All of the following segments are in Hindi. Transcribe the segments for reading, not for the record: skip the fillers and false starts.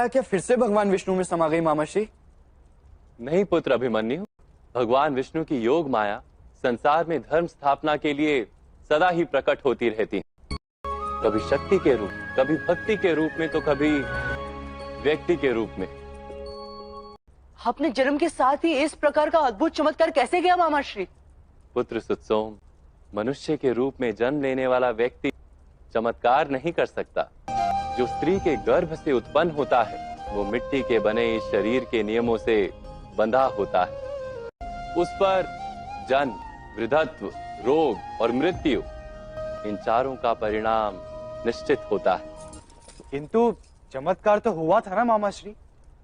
माया क्या फिर से भगवान विष्णु में समा गई मामाश्री? नहीं पुत्र अभिमन्यु, भगवान विष्णु की योग माया संसार में धर्म स्थापना के लिए सदा ही प्रकट होती रहती है। कभी शक्ति के रूप, कभी भक्ति के रूप में, तो कभी व्यक्ति के रूप में। अपने जन्म के साथ ही इस प्रकार का अद्भुत चमत्कार कैसे गया मामाश्री? पुत्र सुतसोम, मनुष्य के रूप में जन्म लेने वाला व्यक्ति चमत्कार नहीं कर सकता। जो स्त्री के गर्भ से उत्पन्न होता है वो मिट्टी के बने इस शरीर के नियमों से बंधा होता है। उस पर जन्म, वृद्धत्व, रोग और मृत्यु, इन चारों का परिणाम निश्चित होता है। किंतु चमत्कार तो हुआ था ना मामाश्री?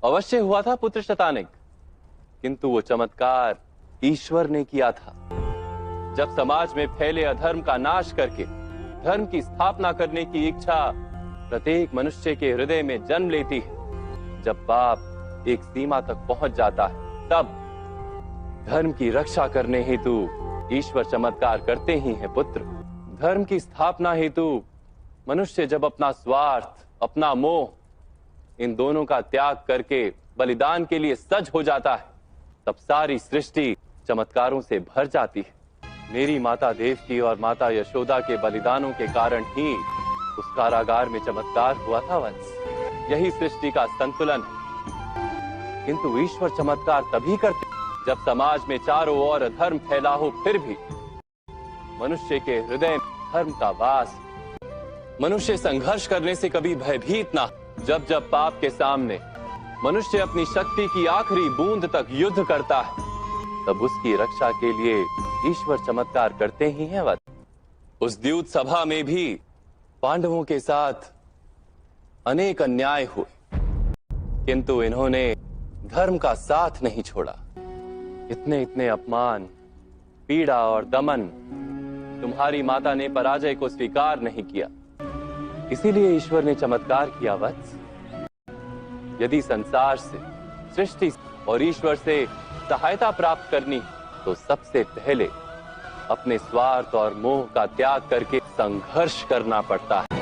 अवश्य हुआ था पुत्र शतानिक, किंतु वो चमत्कार ईश्वर ने किया था। जब समाज में फैले अधर्म का नाश करके धर्म की स्थापना करने की इच्छा प्रत्येक मनुष्य के हृदय में जन्म लेती है, जब पाप एक सीमा तक पहुंच जाता है, तब धर्म की रक्षा करने हेतु ईश्वर चमत्कार करते ही हैं पुत्र। धर्म की स्थापना हेतु मनुष्य जब अपना स्वार्थ, अपना मोह, इन दोनों का त्याग करके बलिदान के लिए सज हो जाता है, तब सारी सृष्टि चमत्कारों से भर जाती है। मेरी माता देवकी और माता यशोदा के बलिदानों के कारण ही उस कारागार में चमत्कार हुआ था वंश। यही सृष्टि का संतुलन है। किंतु ईश्वर चमत्कार तभी करते जब समाज में चारों ओर अधर्म फैला हो, फिर भी मनुष्य के हृदय में धर्म का वास। मनुष्य संघर्ष करने से कभी भयभीत ना। जब जब पाप के सामने मनुष्य अपनी शक्ति की आखिरी बूंद तक युद्ध करता है, तब उसकी रक्षा के लिए ईश्वर चमत्कार करते ही हैं वत। उस द्यूत सभा में भी पांडवों के साथ अनेक अन्याय हुए, किंतु इन्होंने धर्म का साथ नहीं छोड़ा। इतने इतने अपमान, पीड़ा और दमन तुम्हारी माता ने पराजय को स्वीकार नहीं किया, इसीलिए ईश्वर ने चमत्कार किया वत्स। यदि संसार से, सृष्टि और ईश्वर से सहायता प्राप्त करनी तो सबसे पहले अपने स्वार्थ और मोह का त्याग करके संघर्ष करना पड़ता है।